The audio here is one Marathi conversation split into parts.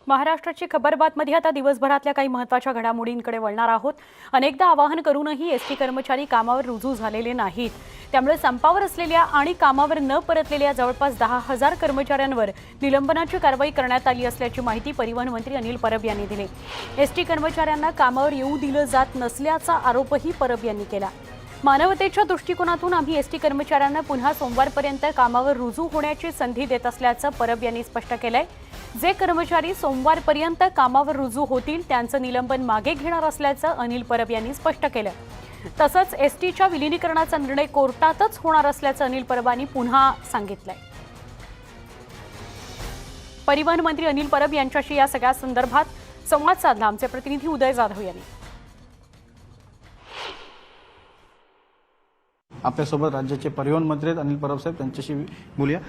महाराष्ट्राची खबर बातमध्ये आता दिवसभरातल्या काही महत्त्वाच्या घडामोडींकडे वळणार आहोत। अनेकदा आवाहन करूनही एसटी कर्मचारी कामावर रुजू झालेले नाहीत। त्यामुळे संपावर असलेल्या आणि कामावर न परतलेल्या जवळपास 10,000 कर्मचाऱ्यांवर निलंबनाची कारवाई करण्यात आली असल्याची माहिती परिवहन मंत्री अनिल परब यांनी दिली। एसटी कर्मचाऱ्यांना कामावर येऊ दिलं जात नसल्याचा आरोपही परब यांनी केला। मानवतेच्या दृष्टिकोनातून आम्ही एसटी कर्मचाऱ्यांना पुन्हा सोमवारपर्यंत कामावर रुजू होण्याची संधी देत असल्याचं परब यांनी स्पष्ट केलंय। जे कर्मचारी सोमवारपर्यंत कामावर रुजू होतील त्यांचं निलंबन मागे घेणार असल्याचं अनिल परब यांनी स्पष्ट केलं। तसंच एसटीच्या विलीनीकरणाचा निर्णय कोर्टातच होणार असल्याचं अनिल परबांनी पुन्हा सांगितलंय। परिवहन मंत्री अनिल परब यांच्याशी या सगळ्या संदर्भात संवाद साधला आमचे प्रतिनिधी उदय जाधव यांनी। आपल्यासोबत राज्याचे परिवहन मंत्री अनिल परब साहेब, त्यांच्याशी बोलूया।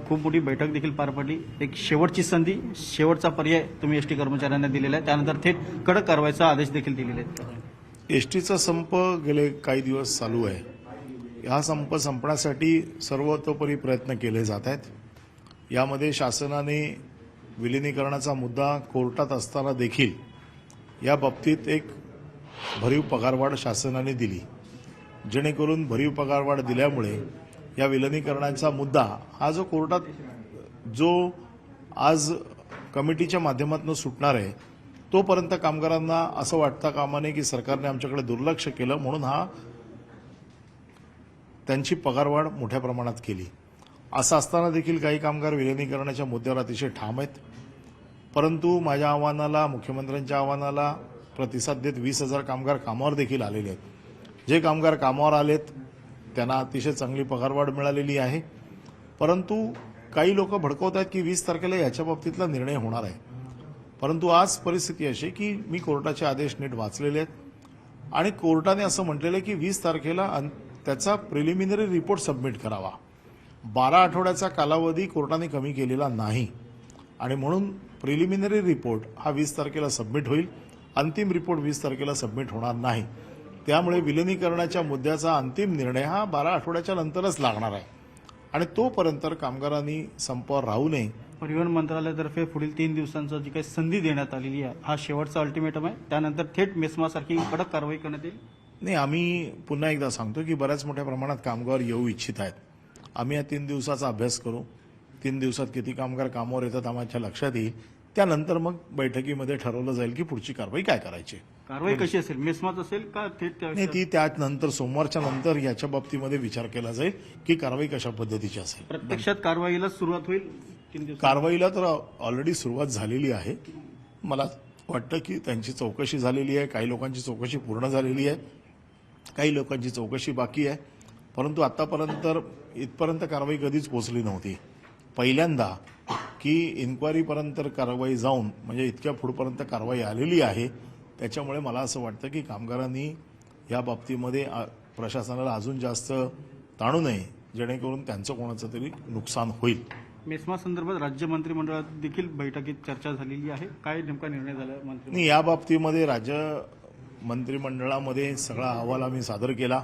खूप मोठी बैठक देखील पार पडली। एक शेवटची संधी, शेवटचा पर्याय तुम्ही एसटी कर्मचाऱ्यांना दिलेला आहे, त्यानंतर थेट कडक कारवाईचा आदेश देखील दिलेले आहेत। एसटीचा संप गेले काही दिवस चालू आहे। हा संप संपण्यासाठी सर्वतोपरी प्रयत्न केले जात आहेत। यामध्ये शासनाने विलीनीकरणाचा मुद्दा कोर्टात असताना देखील या बाबतीत एक भरीव पगारवाढ शासनाने दिली, जेणेकरून भरीव पगारवाढ दिल्यामुळे या विलीनीकरणाचा मुद्दा हा जो कोर्टात जो आज कमिटीच्या माध्यमातून सुटणार आहे, तोपर्यंत कामगारांना असं वाटतं कामा नये की सरकारने आमच्याकडे दुर्लक्ष केलं म्हणून त्यांची पगारवाढ मोठ्या प्रमाणात केली। असं असताना देखील काही कामगार विलीनीकरणाच्या मुद्द्यावर अतिशय ठाम आहेत। परंतु माझ्या आव्हानाला, मुख्यमंत्र्यांच्या आव्हानाला प्रतिसाद देत 20,000 कामगार कामावर देखील आलेले आहेत। जे कामगार कामावर आलेत त्यांना अतिशय चांगली पगारवाढ मिळालेली आहे। परंतु काही लोक भडकवत आहेत की 20 तारखेला याच्या बाबतीतला निर्णय होणार आहे। परंतु आज परिस्थिती अशी की मी कोर्टाचे आदेश नीट वाचलेले आहेत आणि कोर्टाने असं म्हटलेलं आहे की 20 तारखेला त्याचा प्रिलिमिनरी रिपोर्ट सबमिट करावा। 12 आठवड्याचा कालावधी कोर्टाने कमी केलेला नाही आणि म्हणून प्रिलिमिनरी रिपोर्ट हा 20 तारखेला सबमिट होईल। अंतिम रिपोर्ट 20 तारखेला सबमिट होणार नाही। त्यामुळे विलीनीकरणाच्या मुद्द्याचा अंतिम निर्णय हा 12 आठवड्याच्या नंतरच लागणार आहे आणि तोपर्यंत कामगारांनी संपावर राहू नये। परिवहन मंत्रालयातर्फे पुढील 3 दिवसांची जी काही संधी देण्यात आलेली आहे, हा शेवटचा अल्टिमेटम आहे। त्यानंतर थेट मेस्मासारखी कडक कारवाई करण्यात येईल। नाही, आम्ही पुन्हा एकदा सांगतो की बऱ्याच मोठ्या प्रमाणात कामगार येऊ इच्छित आहेत। आम्ही या 3 दिवसाचा अभ्यास करू। 3 दिवसात किती कामगार कामावर येतात आम्हाला लक्षात येईल। त्यानंतर मग बैठकीमध्ये ठरवलं जाईल की पुढची कारवाई काय करायची। कारवाई कशी असेल, मेस्माच असेल का थेट? नाही, ती त्यानंतर सोमवारच्या नंतर याच्या बाबतीमध्ये विचार केला जाईल की कारवाई कशा पद्धतीची असेल। प्रत्यक्षात कारवाईला सुरुवात होईल 3 दिवसात? कारवाईला तर ऑलरेडी सुरुवात झालेली आहे। मला वाटतं की त्यांची चौकशी झालेली आहे। काही लोकांची चौकशी पूर्ण झालेली आहे, काही लोकांची चौकशी बाकी आहे। परंतु आतापर्यंत इथपर्यंत कारवाई कधीच पोहोचली नव्हती। पहिल्यांदा की इन्क्वायरीपर्यंत कारवाई जाऊन म्हणजे इतक्या पुढपर्यंत कारवाई आलेली आहे। त्याच्यामुळे मला असं वाटतं की कामगारांनी या बाबतीमध्ये प्रशासनाला अजून जास्त ताणू नये, जेणेकरून त्यांचं कोणाचं तरी नुकसान होईल। मेस्मा संदर्भात राज्य मंत्रिमंडळात देखील बैठकीत चर्चा झालेली आहे। काय नेमका निर्णय झाला नाही, या बाबतीमध्ये राज्य मंत्रिमंडळामध्ये सगळा अहवाल आम्ही सादर केला।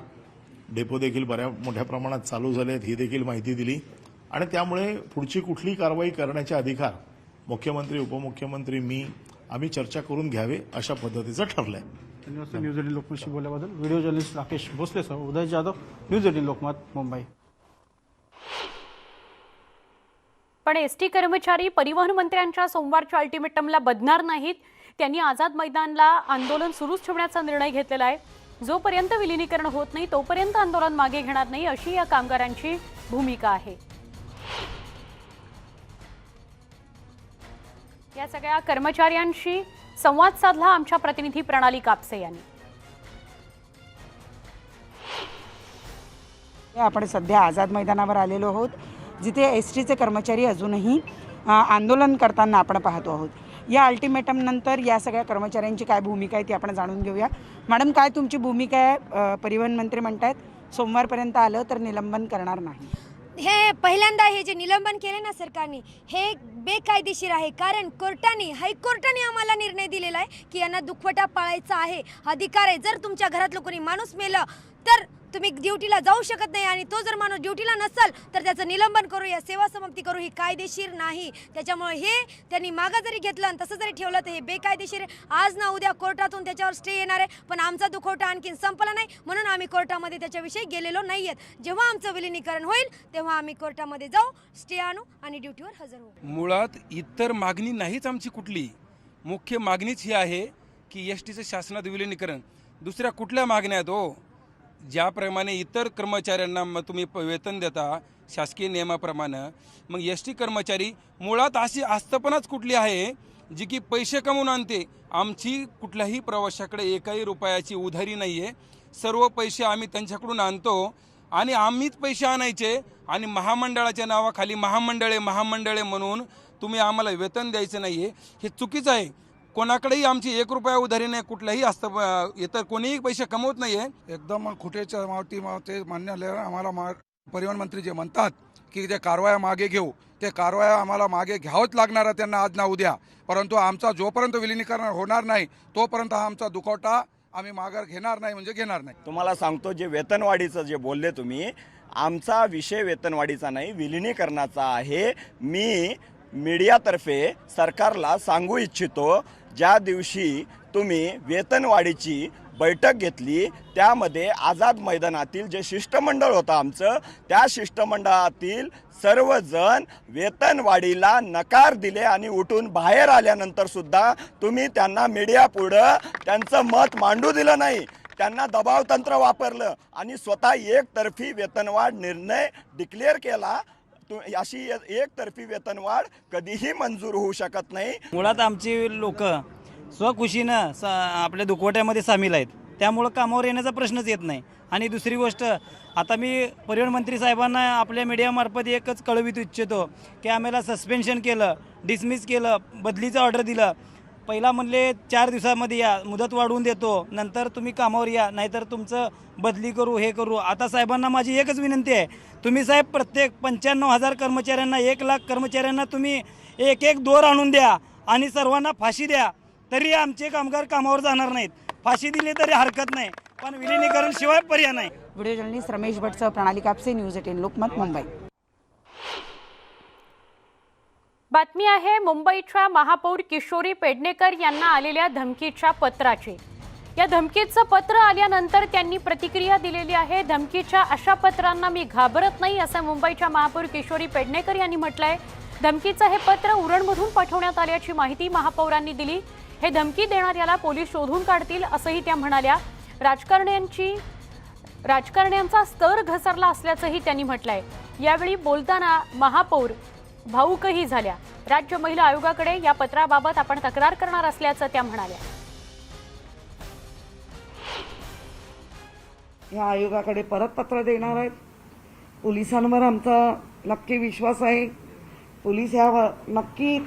डेपो देखील बऱ्या मोठ्या प्रमाणात चालू झाले आहेत, ही देखील माहिती दिली आणि त्यामुळे पुढची कुठली कारवाई करण्याचे अधिकार मुख्यमंत्री, उपमुख्यमंत्री, आम्ही चर्चा करून घ्यावे अशा पद्धतीचं ठरलंय। धन्यवाद। न्यूज 18 लोकमतशी बोलल्याबद्दल। व्हिडिओ जर्नलिस्ट राकेश भोसलेसह उदय जाधव, न्यूज 18 लोकमत, मुंबई। पण एसटी कर्मचारी परिवहन मंत्र्यांच्या सोमवारच्या अल्टिमेटमला बदणार नाहीत। त्यांनी आझाद मैदानला आंदोलन सुरूच ठेवण्याचा निर्णय घेतलेला आहे। जोपर्यंत विलीनीकरण होत नाही तोपर्यंत आंदोलन मागे घेणार नाही अशी या कामगारांची भूमिका आहे। या सगळ्या कर्मचाऱ्यांशी संवाद साधला आमच्या प्रतिनिधी प्रणाली कापसे यांनी। आपण सध्या आझाद मैदानावर आलेलो आहोत, जिथे एसटीचे कर्मचारी अजूनही आंदोलन करताना आपण पाहतो आहोत। या अल्टिमेटम नंतर या सगळ्या कर्मचाऱ्यांची काय भूमिका आहे ती आपण जाणून घेऊया। मॅडम, काय तुमची भूमिका आहे? परिवहन मंत्री म्हणतात सोमवारपर्यंत आलं तर निलंबन करणार नाही। हे पहिल्यांदा हे जे निलंबन केले ना सरकारने, हे बेकायदेशीर आहे। कारण हायकोर्टाने आम्हाला निर्णय दिलेला आहे की यांना दुखवटा पाळायचा आहे, अधिकार आहे। जर तुमच्या घरातलं कोणी माणूस मेलं तर तुम्ही ड्युटीला जाऊ शकत नाही आणि तो जर माणूस ड्युटीला नसेल तर त्याचं निलंबन करू या सेवा समाप्ती करू ही कायदेशीर नाही। त्याच्यामुळे हे त्यांनी मागं जरी घेतलं आणि तसं जरी ठेवलं तर हे बेकायदेशीर आहे। आज ना उद्या कोर्टातून त्याच्यावर स्टे येणार आहे, पण आमचा दुखवटा आणखीन संपला नाही म्हणून आम्ही कोर्टामध्ये त्याच्याविषयी गेलेलो नाही आहेत। जेव्हा आमचं विलिनीकरण होईल तेव्हा आम्ही कोर्टामध्ये जाऊ, स्टे आणू आणि ड्युटीवर हजर होऊ। मुळात इतर मागणी नाहीच आमची कुठली, मुख्य मागणीच ही आहे की एसटीचं शासनात विलिनीकरण। दुसऱ्या कुठल्या मागण्या आहेत हो? ज्याप्रमाणे इतर कर्मचाऱ्यांना तुम्ही वेतन देता शासकीय नियमाप्रमाणे, मग एसटी कर्मचारी मुळात अशी आस्थापनाच कुठली आहे जी की पैसे कमवून आणते। आमची कुठल्याही प्रवाशाकडे एकही रुपयाची उधारी नाही आहे, सर्व पैसे आम्ही त्यांच्याकडून आणतो आणि आम्हीच पैसे आणायचे आणि महामंडळाच्या नावाखाली महामंडळे म्हणून तुम्ही आम्हाला वेतन द्यायचं नाही आहे, हे चुकीचं आहे। कोणाकडेही आमची 1 रुपया उधारी नाही, कुठल्याही इतर कोणीही पैसे कमवत नाही आहे। एकदम खोटेच्या मावती मान्य आम्हाला परिवहन मंत्री जे म्हणतात की ते कारवाया मागे घेऊ, ते कारवाया आम्हाला मागे घ्यावंच लागणार आहे त्यांना आज ना उद्या। परंतु आमचा जोपर्यंत विलिनीकरण होणार नाही तोपर्यंत हा आमचा दुखवटा आम्ही माघार घेणार नाही म्हणजे घेणार नाही। तुम्हाला सांगतो, जे वेतनवाढीचं जे बोलले तुम्ही, आमचा विषय वेतनवाढीचा नाही, विलिनीकरणाचा आहे। मी मीडियातर्फे सरकारला सांगू इच्छितो, ज्या दिवशी तुम्ही वेतनवाढीची बैठक घेतली त्यामध्ये आझाद मैदानातील जे शिष्टमंडळ होतं आमचं, त्या शिष्टमंडळातील सर्वजण वेतनवाढीला नकार दिले आणि उठून बाहेर आल्यानंतर सुद्धा तुम्ही त्यांना मीडियापुढं त्यांचं मत मांडू दिलं नाही, त्यांना दबाव तंत्र वापरलं आणि स्वतः एकतर्फी वेतनवाढ निर्णय डिक्लेअर केला। अशी एकतर्फी वेतनवाढ कधीही मंजूर होऊ शकत नाही। मुळात आमची लोक स्वखुशीनं आपल्या दुखवट्यामध्ये सामील आहेत, त्यामुळं कामावर येण्याचा प्रश्नच येत नाही। आणि दुसरी गोष्ट, आता मी परिवहन मंत्री साहेबांना आपल्या मीडियामार्फत एकच कळवित इच्छितो की आम्हाला सस्पेन्शन केलं, डिसमिस केलं, बदलीचं ऑर्डर दिलं। पहिला म्हणले 4 दिवसामध्ये या, मुदत वाढवून देतो, नंतर तुम्ही कामावर या, नाहीतर तुमचं बदली करू, हे करू। आता साहेबांना माझी एकच विनंती आहे, तुम्ही साहेब प्रत्येक 95,000 कर्मचाऱ्यांना, 1,00,000 कर्मचाऱ्यांना तुम्ही एक दोर आणून द्या आणि सर्वांना फाशी द्या, तरी आमचे कामगार कामावर जाणार नाहीत। फाशी दिली तरी हरकत नाही, पण विलिनीकरण शिवाय पर्याय नाही। व्हिडिओ जर्नलिस्ट रमेश भटसह प्रणाली कापसे, न्यूज 18 लोकमत, मुंबई। बातमी आहे मुंबईच्या महापौर किशोरी पेडणेकर यांना आलेल्या धमकीच्या पत्राची। या धमकीचं पत्र आल्यानंतर त्यांनी प्रतिक्रिया दिलेली आहे। धमकीच्या अशा पत्रांना मी घाबरत नाही असं मुंबईच्या महापौर किशोरी पेडणेकर यांनी म्हटलंय। धमकीचं हे पत्र उरणमधून पाठवण्यात आल्याची माहिती महापौरांनी दिली। हे धमकी देणाऱ्याला पोलीस शोधून काढतील असंही त्या म्हणाल्या। राजकारण्यांचा स्तर घसरला असल्याचंही त्यांनी म्हटलंय। यावेळी बोलताना महापौर भाऊकही झाल्या। राज्य महिला आयोगाकडे या पत्राबाबत आपण तक्रार करणार असल्याचं त्या म्हणाल्या। या आयोगाकडे परत पत्र देणार आहेत। पोलिसांवर आमचा नक्की विश्वास आहे। पोलीस यावर नक्की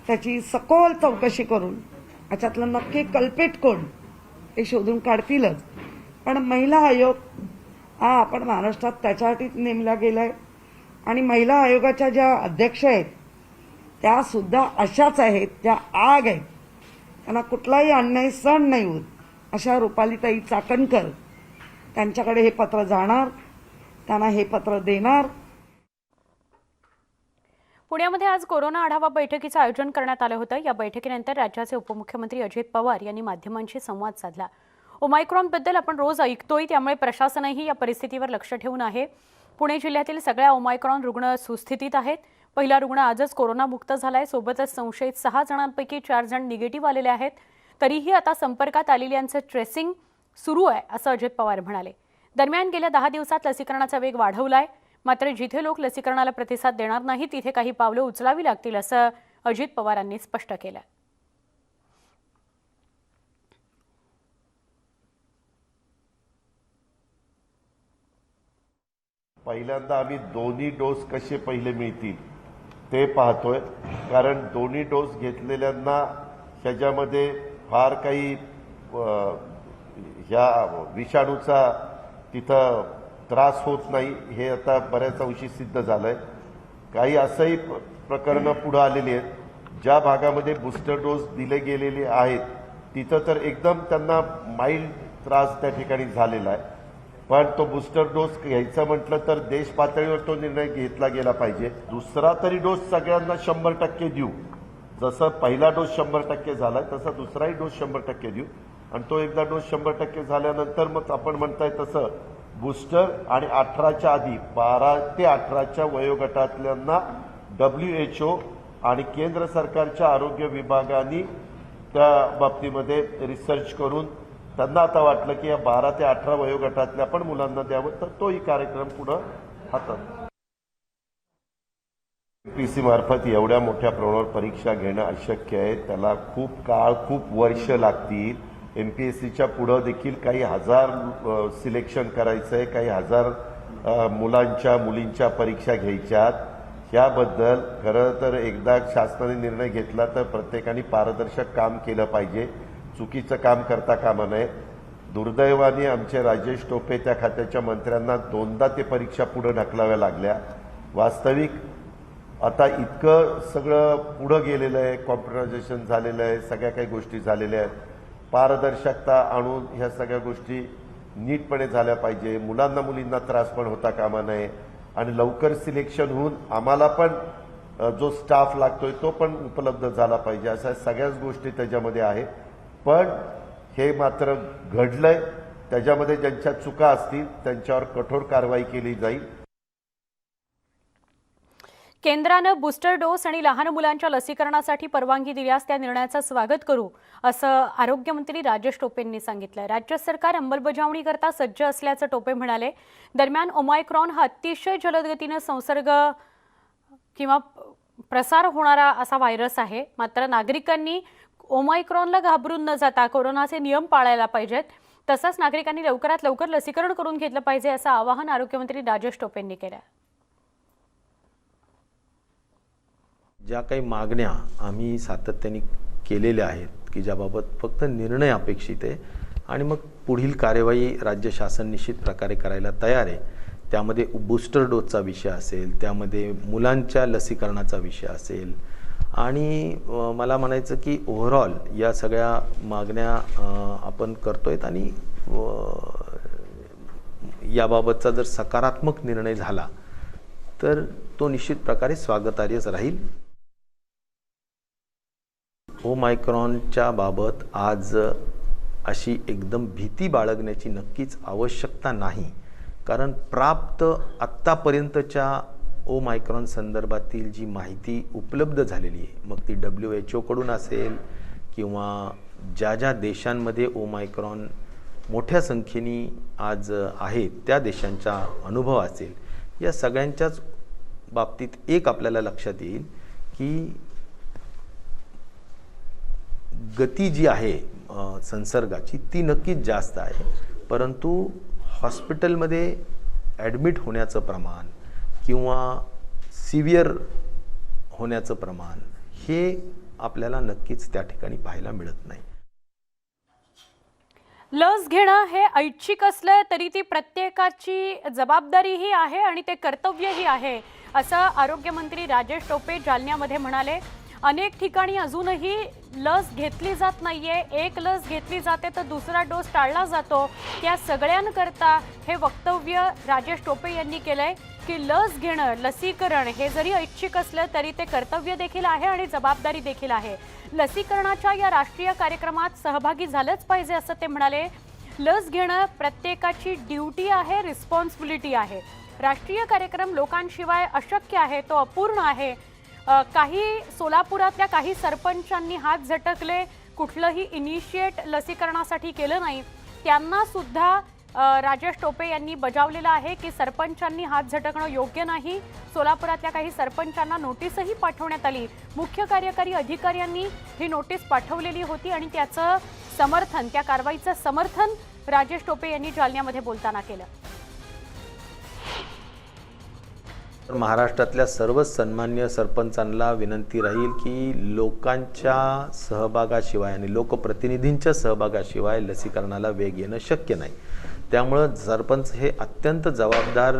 त्याची सखोल चौकशी करून याच्यातलं नक्की कल्पेट कोण ते शोधून काढतीलच। पण महिला आयोग हा आपण महाराष्ट्रात त्याच्यासाठी नेमला गेलाय आणि महिला आयोगाच्या ज्या अध्यक्ष आहेत त्या सुद्धा अशाच आहेत, त्या आग आहेत, त्यांना कुठलाही अन्याय सहन नाही होत। अशा रुपालीताई चाकणकर त्यांच्याकडे हे पत्र जाणार, त्यांना हे पत्र देणार। पुण्यामध्ये आज कोरोना आढावा बैठकीचं आयोजन करण्यात आलं होतं। या बैठकीनंतर राज्याचे उपमुख्यमंत्री अजित पवार यांनी माध्यमांशी संवाद साधला। ओमायक्रॉनबद्दल आपण रोज ऐकतोय, त्यामुळे प्रशासनही या परिस्थितीवर लक्ष ठेवून आहे। पुणे जिल्ह्यातील सगळ्या ओमायक्रॉन रुग्ण सुस्थितीत आहेत। पहिला रुग्ण आजच कोरोनामुक्त झालाय, सोबतच संशयित 6 जणांपैकी 4 जण निगेटिव्ह आलेले आहेत। तरीही आता संपर्कात आलेल्यांचं ट्रेसिंग सुरू आहे असं अजित पवार म्हणाले। दरम्यान गेल्या 10 दिवसात लसीकरणाचा वेग वाढवलाय, मात्र जिथे लोक लसीकरणाला प्रतिसाद देणार नाहीत तिथे काही पावलं उचलावी लागतील असं अजित पवारांनी स्पष्ट केलं। पहिल्यांदा आम्ही दोन्ही डोस कसे पहिले मिळतील ते पाहतोय, कारण दोन्ही डोस घेतलेल्यांना ह्याच्यामध्ये फार काही ह्या विषाणूचा तिथं त्रास होत नाही हे आता बऱ्याच अंशी सिद्ध झालंय। काही असंही प्रकरणं पुढे आलेली आहेत ज्या भागामध्ये बूस्टर डोस दिले गेलेले आहेत तिथं तर एकदम त्यांना माइल्ड त्रास त्या ठिकाणी झालेला आहे। पण तो बूस्टर डोस घ्यायचा म्हटलं तर देश पातळीवर तो निर्णय घेतला गेला पाहिजे. दुसरा तरी डोस सगळ्यांना 100% देऊ. जसं पहिला डोस 100% झाला तसा दुसराही डोस 100% देऊ. आणि तो एकदा डोस 100% झाल्यानंतर मग आपण म्हणताय तसं बूस्टर आणि 18च्या आधी 12 ते 18च्या वयोगटातल्यांना WHO आणि केंद्र सरकारच्या आरोग्य विभागाने त्या बाबतीमध्ये रिसर्च करून त्यांना आता वाटलं की या 12 ते 18 वयोगटातल्या पण मुलांना द्यावं, तर तोही कार्यक्रम पुढे हातात. MPSC मार्फत एवढ्या मोठ्या प्रमाणावर परीक्षा घेणं अशक्य आहे. त्याला खूप काळ, खूप वर्ष लागतील. MPSCच्या पुढं देखील काही हजार सिलेक्शन करायचं आहे, काही हजार मुलांच्या मुलींच्या परीक्षा घ्यायच्यात. याबद्दल खरं तर एकदा शासनाने निर्णय घेतला तर प्रत्येकाने पारदर्शक काम केलं पाहिजे, चुकीचं काम करता कामा नये. दुर्दैवाने आमचे राजेश टोपे त्या खात्याच्या मंत्र्यांना 2दा ते परीक्षा पुढे ढकलाव्या लागल्या. वास्तविक आता इतकं सगळं पुढं गेलेलं आहे, कॉम्प्युटरायझेशन झालेलं आहे, सगळ्या काही गोष्टी झालेल्या आहेत. पारदर्शकता आणून ह्या सगळ्या गोष्टी नीटपणे झाल्या पाहिजे. मुलांना मुलींना त्रास पण होता कामा नये आणि लवकर सिलेक्शन होऊन आम्हाला पण जो स्टाफ लागतोय तो पण उपलब्ध झाला पाहिजे. अशा सगळ्याच गोष्टी त्याच्यामध्ये आहेत. पण हे मात्र घडलंय, त्याच्यामध्ये ज्यांच्या चुका असतील त्यांच्यावर कठोर कारवाई केली जाईल. केंद्रानं बूस्टर डोस आणि लहान मुलांच्या लसीकरणासाठी परवानगी दिल्यास त्या निर्णयाचं स्वागत करू, असं आरोग्यमंत्री राजेश टोपेंनी सांगितलं. राज्य सरकार अंमलबजावणीकरता सज्ज असल्याचं टोपे म्हणाले. दरम्यान ओमायक्रॉन हा अतिशय जलदगतीनं संसर्ग किंवा प्रसार होणारा असा व्हायरस आहे. मात्र नागरिकांनी ओमायक्रॉनला घाबरून न जाता कोरोनाचे नियम पाळायला पाहिजेत. तसंच नागरिकांनी लवकरात लवकर लसीकरण करून घेतलं पाहिजे असं आवाहन आरोग्यमंत्री राजेश टोपेंनी केलं. ज्या काही मागण्या आम्ही सातत्याने केलेल्या आहेत की ज्याबाबत फक्त निर्णय अपेक्षित आहे आणि मग पुढील कार्यवाही राज्य शासन निश्चित प्रकारे करायला तयार आहे. त्यामध्ये बूस्टर डोसचा विषय असेल, त्यामध्ये मुलांच्या लसीकरणाचा विषय असेल आणि मला म्हणायचं की ओव्हरऑल या सगळ्या मागण्या आपण करतोय आणि याबाबतचा जर सकारात्मक निर्णय झाला तर तो निश्चित प्रकारे स्वागतार्हच राहील. ओमायक्रॉनच्या बाबत आज अशी एकदम भीती बाळगण्याची नक्कीच आवश्यकता नाही, कारण प्राप्त आत्तापर्यंतच्या ओमायक्रॉन संदर्भातील जी माहिती उपलब्ध झालेली आहे, मग ती WHO कडून असेल किंवा ज्या ज्या देशांमध्ये ओमायक्रॉन मोठ्या संख्येने आज आहेत त्या देशांचा अनुभव असेल, या सगळ्यांच्याच बाबतीत एक आपल्याला लक्षात येईल की गती जी आहे संसर्गाची ती नक्कीच जास्त आहे, परंतु हॉस्पिटलमध्ये ॲडमिट होण्याचं प्रमाण किंवा सिव्हिअर होण्याचं प्रमाण हे आपल्याला नक्कीच त्या ठिकाणी पाहायला मिळत नाही. लस घेणं हे ऐच्छिक असलं तरी ती प्रत्येकाची जबाबदारीही आहे आणि ते कर्तव्यही आहे, असं आरोग्यमंत्री राजेश टोपे जालन्यामध्ये म्हणाले. अनेक ठिकाणी अजूनही लस घेतली जात नाहीये. एक लस घेतली जाते तर दुसरा डोस टाळला जातो. त्या सगळ्यांकरता हे वक्तव्य राजेश टोपे यांनी केलंय की लस घेणं, लसीकरण हे जरी ऐच्छिक असलं तरी ते कर्तव्य देखील आहे आणि जबाबदारी देखील आहे. लसीकरणाच्या या राष्ट्रीय कार्यक्रमात सहभागी झालंच पाहिजे असं ते म्हणाले. लस घेणं प्रत्येकाची ड्युटी आहे, रिस्पॉन्सिबिलिटी आहे. राष्ट्रीय कार्यक्रम लोकांशिवाय अशक्य आहे, तो अपूर्ण आहे. काही सोलापुरातल्या काही सरपंचांनी हात झटकले, कुठलंही इनिशिएट लसीकरणासाठी केलं नाही. त्यांना सुद्धा राजेश टोपे यांनी बजावलेलं आहे की सरपंचांनी हात झटकणं योग्य नाही. सोलापुरातल्या काही सरपंचांना नोटीसही पाठवण्यात आली. मुख्य कार्यकारी अधिकाऱ्यांनी ही नोटीस पाठवलेली होती आणि त्याचं समर्थन, त्या कारवाईचं समर्थन राजेश टोपे यांनी जालन्यामध्ये बोलताना केलं. महाराष्ट्रातल्या सर्वच सन्मान्य सरपंचांना विनंती राहील की लोकांच्या सहभागाशिवाय आणि लोकप्रतिनिधींच्या सहभागाशिवाय लसीकरणाला वेग येणं शक्य नाही. त्यामुळं सरपंच हे अत्यंत जबाबदार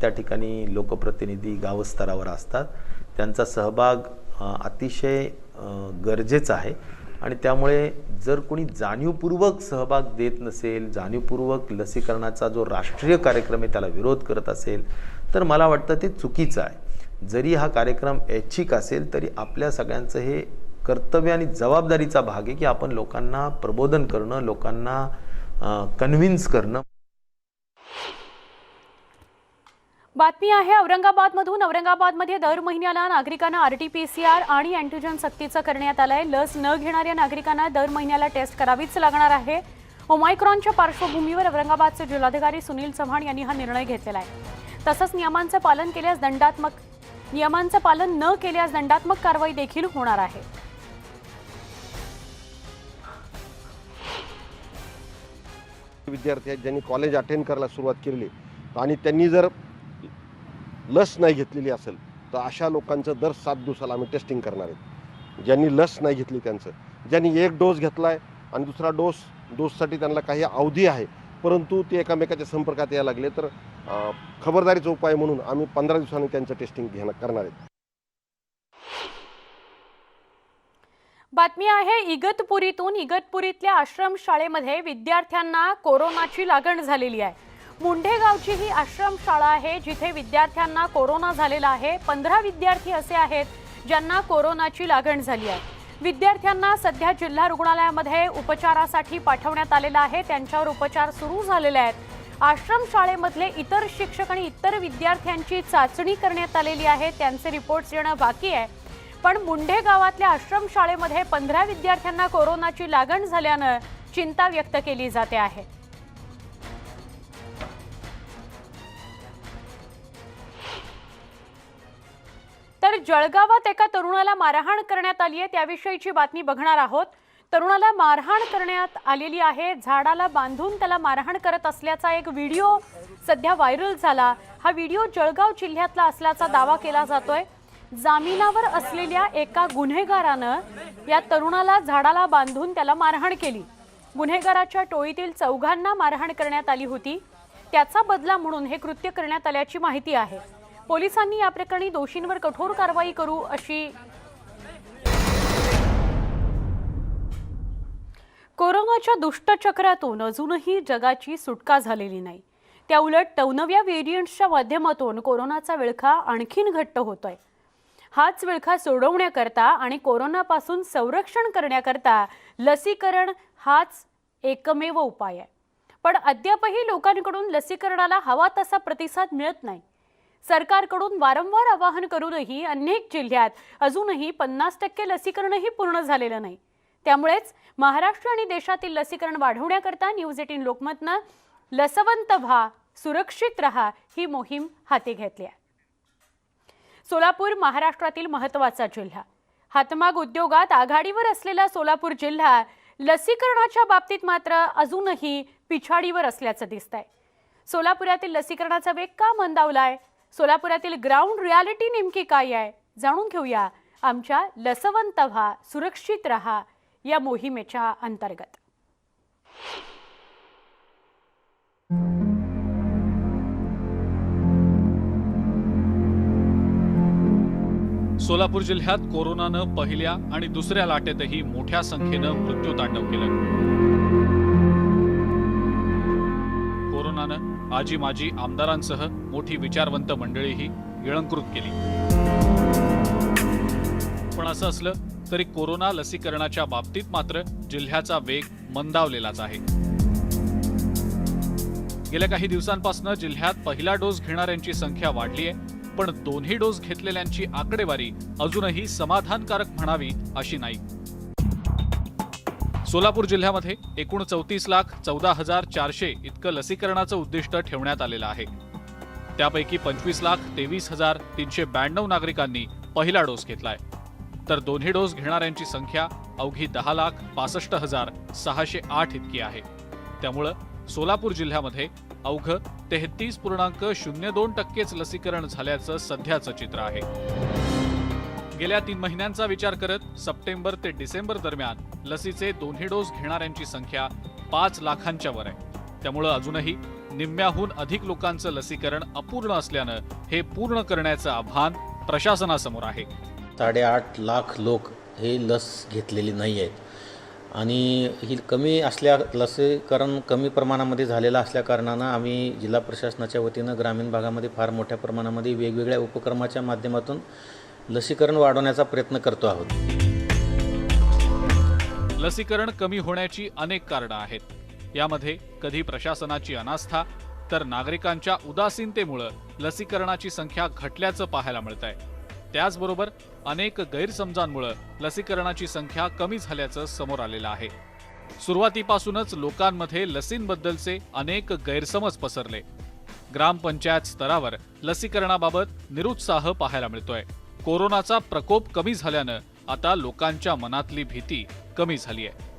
त्या ठिकाणी लोकप्रतिनिधी गावस्तरावर असतात. त्यांचा सहभाग अतिशय गरजेचा आहे आणि त्यामुळे जर कोणी जाणीवपूर्वक सहभाग देत नसेल, जाणीवपूर्वक लसीकरणाचा जो राष्ट्रीय कार्यक्रम आहे त्याला विरोध करत असेल, तर मला वाटतं ते चुकीचं आहे. जरी हा कार्यक्रम ऐच्छिक असेल तरी आपल्या सगळ्यांचं हे कर्तव्य आणि जबाबदारीचा भाग आहे की आपण लोकांना प्रबोधन करणं, लोकांना कन्व्हिन्स करणं. बातमी आहे औरंगाबादमधून. औरंगाबादमध्ये दर महिन्याला नागरिकांना RT-PCR आणि अँटीजन सक्तीचं करण्यात आलंय. लस न घेणाऱ्या नागरिकांना दर महिन्याला टेस्ट करावीच लागणार आहे. ओमायक्रॉनच्या पार्श्वभूमीवर औरंगाबादचे जिल्हाधिकारी सुनील चव्हाण यांनी हा निर्णय घेतलेला आहे. तसंच नियमांचं पालन न केल्यास दंडात्मक कारवाई देखील होणार आहे. विद्यार्थी आहेत ज्यांनी कॉलेज अटेंड करायला सुरुवात केली आणि त्यांनी जर लस नाही घेतलेली असेल तर अशा लोकांचं दर 7 दिवसाला आम्ही टेस्टिंग करणार आहेत. ज्यांनी लस नाही घेतली त्यांचं, ज्यांनी एक डोस घेतला आहे आणि दुसरा डोससाठी त्यांना काही अवधी आहे परंतु ते एकमेकाच्या संपर्कात यायला लागले तर खबरदारीचा उपाय म्हणून आम्ही 15 दिवसांनी त्यांचं टेस्टिंग करणार आहेत. बातमी आहे इगतपुरीतून. इगतपुरीतल्या आश्रमशाळेमध्ये विद्यार्थ्यांना कोरोनाची लागण झालेली आहे. मुंढे गावची ही आश्रमशाळा आहे जिथे विद्यार्थ्यांना कोरोना झालेला आहे. 15 विद्यार्थी असे आहेत ज्यांना कोरोनाची लागण झाली आहे. विद्यार्थ्यांना सध्या जिल्हा रुग्णालयामध्ये उपचारासाठी पाठवण्यात आलेलं आहे. त्यांच्यावर उपचार सुरू झालेले आहेत. आश्रमशाळेमधले इतर शिक्षक आणि इतर विद्यार्थ्यांची चाचणी करण्यात आलेली आहे. त्यांचे रिपोर्ट्स येणं बाकी आहे. पण मुंढे गावातल्या आश्रमशाळेमध्ये 15 विद्यार्थ्यांना कोरोनाची लागण झाल्यानं चिंता व्यक्त केली जाते आहे. तर जळगावात एका तरुणाला मारहाण करण्यात आली आहे त्याविषयीची बातमी बघणार आहोत. तरुणाला मारहाण करण्यात आलेली आहे. झाडाला बांधून त्याला मारहाण करत असल्याचा एक व्हिडिओ सध्या व्हायरल झाला. हा व्हिडिओ जळगाव जिल्ह्यातला असल्याचा दावा केला जातोय. जामिनावर असलेल्या एका गुन्हेगारानं या तरुणाला झाडाला बांधून त्याला मारहाण केली. गुन्हेगाराच्या टोळीतील 4घांना मारहाण करण्यात आली होती. त्याचा बदला म्हणून हे कृत्य करण्यात आल्याची माहिती आहे. पोलिसांनी या प्रकरणी दोषींवर कठोर कारवाई करू अशी. कोरोनाच्या दुष्टचक्रातून अजूनही जगाची सुटका झालेली नाही. त्याउलट नवनव्या व्हेरियंट्सच्या माध्यमातून कोरोनाचा विळखा आणखीन घट्ट होतोय. हाच विळखा सोडवण्याकरता आणि कोरोनापासून संरक्षण करण्याकरता लसीकरण हाच एकमेव उपाय आहे. पण अद्यापही लोकांकडून लसीकरणाला हवा तसा प्रतिसाद मिळत नाही. सरकारकडून वारंवार आवाहन करूनही अनेक जिल्ह्यात अजूनही 50% लसीकरणही पूर्ण झालेलं नाही. त्यामुळेच महाराष्ट्र आणि देशातील लसीकरण वाढवण्याकरता न्यूज 18 लोकमतनं लसवंत व्हा, सुरक्षित रहा ही मोहीम हाती घेतली आहे. सोलापूर महाराष्ट्रातील महत्त्वाचा जिल्हा. हातमाग उद्योगात आघाडीवर असलेला सोलापूर जिल्हा लसीकरणाच्या बाबतीत मात्र अजूनही पिछाडीवर असल्याचं दिसतंय. सोलापुरातील लसीकरणाचा वेग का मंदावलाय? सोलापुरातील ग्राउंड रियालिटी नेमकी काय आहे? जाणून घेऊया आमच्या लसवंत व्हा, सुरक्षित रहा या मोहिमेच्या अंतर्गत. सोलापूर जिल्ह्यात कोरोनानं पहिल्या आणि दुसऱ्या लाटेतही मोठ्या संख्येनं मृत्यूतांडव केलं. कोरोनानं आजी माजी आमदारांसह मोठी विचारवंत मंडळीही गिळंकृत केली. पण असं असलं तरी कोरोना लसीकरणाच्या बाबतीत मात्र जिल्ह्याचा वेग मंदावलेलाच आहे. गेल्या काही दिवसांपासून जिल्ह्यात पहिला डोस घेणाऱ्यांची संख्या वाढली आहे. पण दोन्ही डोस घेतलेल्यांची आकडेवारी अजूनही समाधानकारक म्हणावी अशी नाही. सोलापूर जिल्ह्यामध्ये एकूण 34,14,400 इतकं लसीकरणाचं उद्दिष्ट ठेवण्यात आलेलं आहे. त्यापैकी 25,23,392 नागरिकांनी पहिला डोस घेतलाय. तर दोन्ही डोस घेणाऱ्यांची संख्या अवघी 10,65,608 इतकी आहे. त्यामुळं सोलापूर जिल्ह्यामध्ये अवघं 33.02% लसीकरण झाल्याचं सध्याचं चित्र आहे. गेल्या 3 महिन्यांचा विचार करत सप्टेंबर ते डिसेंबर दरम्यान लसीचे दोन्ही डोस घेणाऱ्यांची संख्या 5 लाखांच्या वर आहे. त्यामुळं अजूनही निम्म्याहून अधिक लोकांचं लसीकरण अपूर्ण असल्यानं हे पूर्ण करण्याचं आव्हान प्रशासनासमोर आहे. 8.5 लाख लोक हे लस घेतलेली नाही आहेत. आणि ही कमी असल्या लसीकरण कमी प्रमाणामध्ये झालेलं असल्याकारणानं आम्ही जिल्हा प्रशासनाच्या वतीनं ग्रामीण भागामध्ये फार मोठ्या प्रमाणामध्ये वेगवेगळ्या उपक्रमाच्या माध्यमातून लसीकरण वाढवण्याचा प्रयत्न करतो आहोत. लसीकरण कमी होण्याची अनेक कारणं आहेत. यामध्ये कधी प्रशासनाची अनास्था तर नागरिकांच्या उदासीनतेमुळे लसीकरणाची संख्या घटल्याचं पाहायला मिळतंय. त्याचबरोबर अनेक गैरसमजांमुळे लसीकरणाची संख्या कमी झाल्याचं समोर आलेलं आहे. सुरुवातीपासूनच लोकांमध्ये लसींबद्दलचे अनेक गैरसमज पसरले. ग्रामपंचायत स्तरावर लसीकरणाबाबत निरुत्साह पाहायला मिळतोय. कोरोनाचा प्रकोप कमी झाल्यानं आता लोकांच्या मनातली भीती कमी झाली आहे.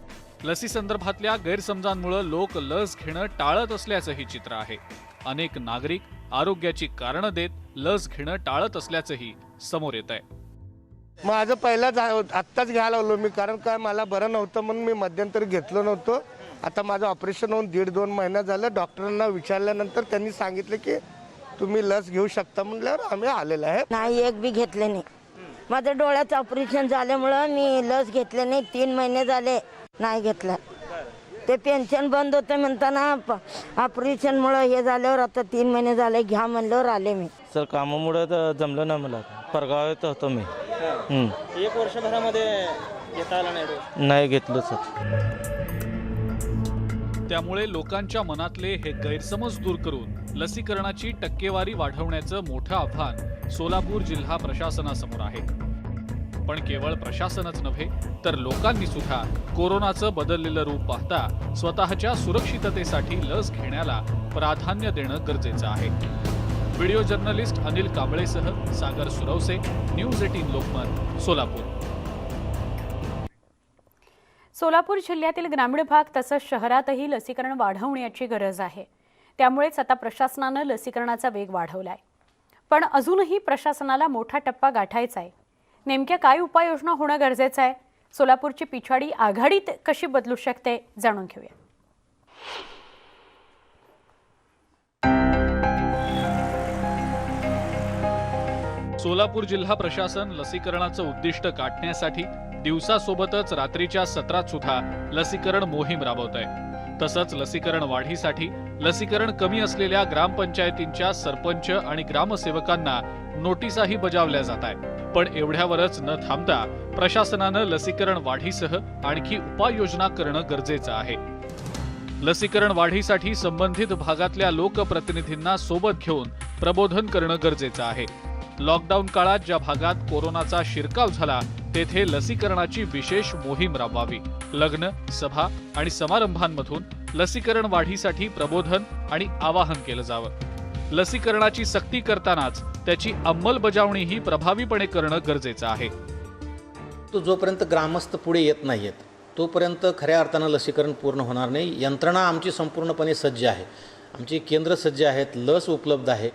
लसीसंदर्भातल्या गैरसमजांमुळे लोक लस घेणं टाळत असल्याचंही चित्र आहे. अनेक नागरिक आरोग्याची कारणं देत लस घेणं टाळत असल्याचंही समोर येत आहे. माझं पहिलाच आत्ताच घ्यायला लागलो मी, कारण काय मला बरं नव्हतं म्हणून मी मध्यंतरी घेतलो नव्हतं. आता माझं ऑपरेशन होऊन 1.5-2 महिना झालं. डॉक्टरांना विचारल्यानंतर त्यांनी सांगितलं की तुम्ही लस घेऊ शकता म्हणल्यावर आम्ही आलेलो आहे. नाही, एक बी घेतले नाही. माझं डोळ्याचं ऑपरेशन झाल्यामुळं मी लस घेतले नाही. 3 महिने झाले नाही घेतलं. ते पेन्शन बंद होते म्हणताना ऑपरेशनमुळं हे झाल्यावर आता 3 महिने झाले घ्या म्हणल्यावर आले मी. सर कामामुळे तर जमलं ना मला. परगावात होतो मी. 1 वर्षभरामध्ये घेता आला नाही घेतलं सर. त्यामुळे लोकांच्या मनातले हे गैरसमज दूर करून लसीकरणाची टक्केवारी वाढवण्याचं मोठं आव्हान सोलापूर जिल्हा प्रशासनासमोर आहे. पण केवळ प्रशासनच नव्हे तर लोकांनी सुद्धा कोरोनाचं बदललेलं रूप पाहता स्वतःच्या सुरक्षिततेसाठी लस घेण्याला प्राधान्य देणं गरजेचं आहे. व्हिडिओ जर्नलिस्ट अनिल कांबळेसह सागर सुरवसे, न्यूज 18 लोकमत, सोलापूर. सोलापूर जिल्ह्यातील ग्रामीण भाग तसंच शहरातही लसीकरण वाढवण्याची गरज आहे. त्यामुळेच आता प्रशासनानं लसीकरणाचा वेग वाढवलाय. पण अजूनही प्रशासनाला मोठा टप्पा गाठायचा आहे. नेमक्या काय उपाययोजना होणं गरजेचं आहे? सोलापूरची पिछाडी आघाडीत कशी बदलू शकते जाणून घेऊया. सोलापूर जिल्हा प्रशासन लसीकरणाचं उद्दिष्ट गाठण्यासाठी दिवसासोबतच रात्रीच्या सत्रात सुद्धा लसीकरण मोहीम राबवत आहे. तसंच लसीकरण वाढीसाठी लसीकरण कमी असलेल्या ग्रामपंचायतींच्या सरपंच आणि ग्रामसेवकांना नोटिसाही बजावल्या जात आहेत. पण एवढ्यावरच न थांबता प्रशासनानं लसीकरण वाढीसह आणखी उपाययोजना करणं गरजेचं आहे. लसीकरण वाढीसाठी संबंधित भागातल्या लोकप्रतिनिधींना सोबत घेऊन प्रबोधन करणं गरजेचं आहे. लॉकडाऊन काळात ज्या भागात कोरोनाचा शिरकाव झाला तेथे लसीकरणाची विशेष मोहीम राबवावी. लग्न, सभा आणि समारंभांमधून लसीकरण वाढीसाठी प्रबोधन आणि आवाहन केलं जावं. लसीकरणाची सक्ती करतानाच त्याची अंमलबजावणीही प्रभावीपणे करणं गरजेचं आहे. जोपर्यंत ग्रामस्थ पुढे येत नाहीत तोपर्यंत खऱ्या अर्थानं लसीकरण पूर्ण होणार नाही. यंत्रणा आमची संपूर्णपणे सज्ज आहे. आमची केंद्र सज्ज आहेत, लस उपलब्ध आहे.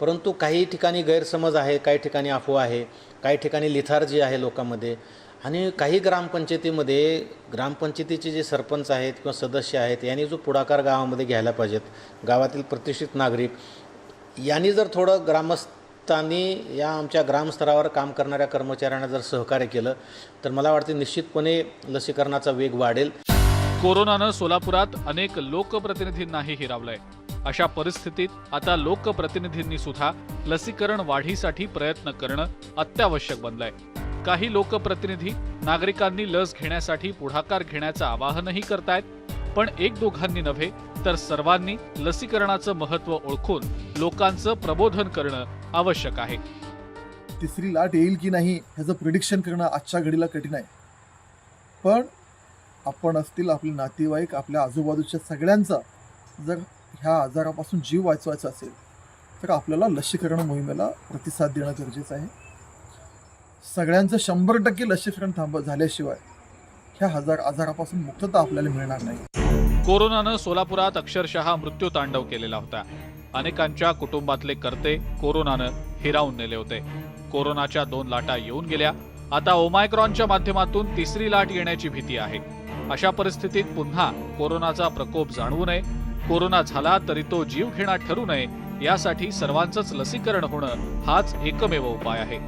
परंतु काही ठिकाणी गैरसमज आहे, काही ठिकाणी अफवा आहे, काही ठिकाणी लिथार्जी आहे लोकांमध्ये. आणि काही ग्रामपंचायतीमध्ये ग्रामपंचायतीचे जे सरपंच आहेत किंवा सदस्य आहेत यांनी जो पुढाकार गावामध्ये घ्यायला पाहिजेत. गावातील प्रतिष्ठित नागरिक यांनी जर थोडं ग्रामस्थांनी या आमच्या ग्रामस्तरावर काम करणाऱ्या कर्मचाऱ्यांना जर सहकार्य केलं तर मला वाटते निश्चितपणे लसीकरणाचा वेग वाढेल. कोरोनानं सोलापुरात अनेक लोकप्रतिनिधींनाही हिरावलंय. अशा परिस्थितीत आता लोकप्रतिनिधींनी सुद्धा लसीकरण वाढीसाठी प्रयत्न करणं अत्यावश्यक बनलंय. काही लोकप्रतिनिधी नागरिकांनी लस घेण्यासाठी पुढाकार घेण्याचं आवाहनही करतायत. पण 1-2घांनी नव्हे तर सर्वांनी लसीकरणाचं महत्त्व ओळखून लोकांचं प्रबोधन करणं आवश्यक आहे. तिसरी लाट येईल की नाही ह्याचं प्रिडिक्शन करणं आजच्या घडीला कठीण आहे. पण आपण असतील, आपले नातेवाईक, आपल्या आजूबाजूच्या सगळ्यांचा जर ह्या आजारापासून जीव वाचवायचा असेल तर आपल्याला लसीकरण मोहिमेला प्रतिसाद देणं गरजेचं आहे. सगळ्यांचं 100% लसीकरण झाल्याशिवाय ह्या आजारापासून मुक्तता आपल्याला मिळणार नाही. कोरोनानं सोलापुरात अक्षरशः मृत्यूतांडव केलेला होता. अनेकांच्या कुटुंबातले कर्ते कोरोनानं हिरावून नेले होते. कोरोनाच्या 2 लाटा येऊन गेल्या. आता ओमायक्रॉनच्या माध्यमातून तिसरी लाट येण्याची भीती आहे. अशा परिस्थितीत पुन्हा कोरोनाचा प्रकोप जाणवू नये, कोरोना झाला तरी तो जीवघेणा ठरू नये यासाठी सर्वांचंच लसीकरण होणं हाच एकमेव उपाय आहे.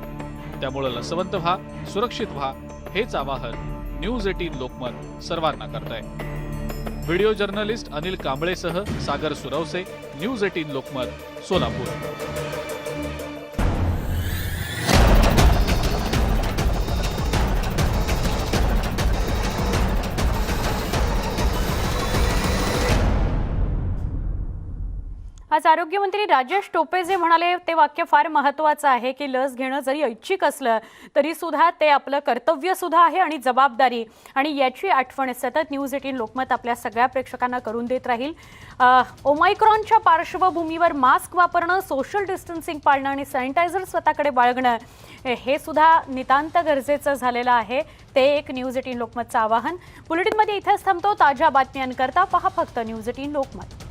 त्यामुळे लसवंत व्हा, सुरक्षित व्हा हेच आवाहन न्यूज 18 लोकमत सर्वांना करतंय. व्हिडिओ जर्नलिस्ट अनिल कांबळेसह सागर सुरवसे, न्यूज 18 लोकमत, सोलापूर. आज आरोग्यमंत्री राजेश टोपे जे म्हणाले ते वाक्य फार महत्त्वाचं आहे की लस घेणं जरी ऐच्छिक असलं तरी सुद्धा ते आपलं कर्तव्य सुद्धा आहे आणि जबाबदारी, आणि याची आठवण सतत न्यूज 18 लोकमत आपल्या सगळ्या प्रेक्षकांना करून देत राहील. ओमायक्रॉनच्या पार्श्वभूमीवर मास्क वापरणं, सोशल डिस्टन्सिंग पाळणं आणि सॅनिटायझर स्वतःकडे बाळगणं हे सुद्धा नितांत गरजेचं झालेलं आहे. ते एक न्यूज 18 लोकमतचं आवाहन. बुलेटिनमध्ये इथेच थांबतो. ताज्या बातम्यांकरता पहा फक्त न्यूज 18 लोकमत.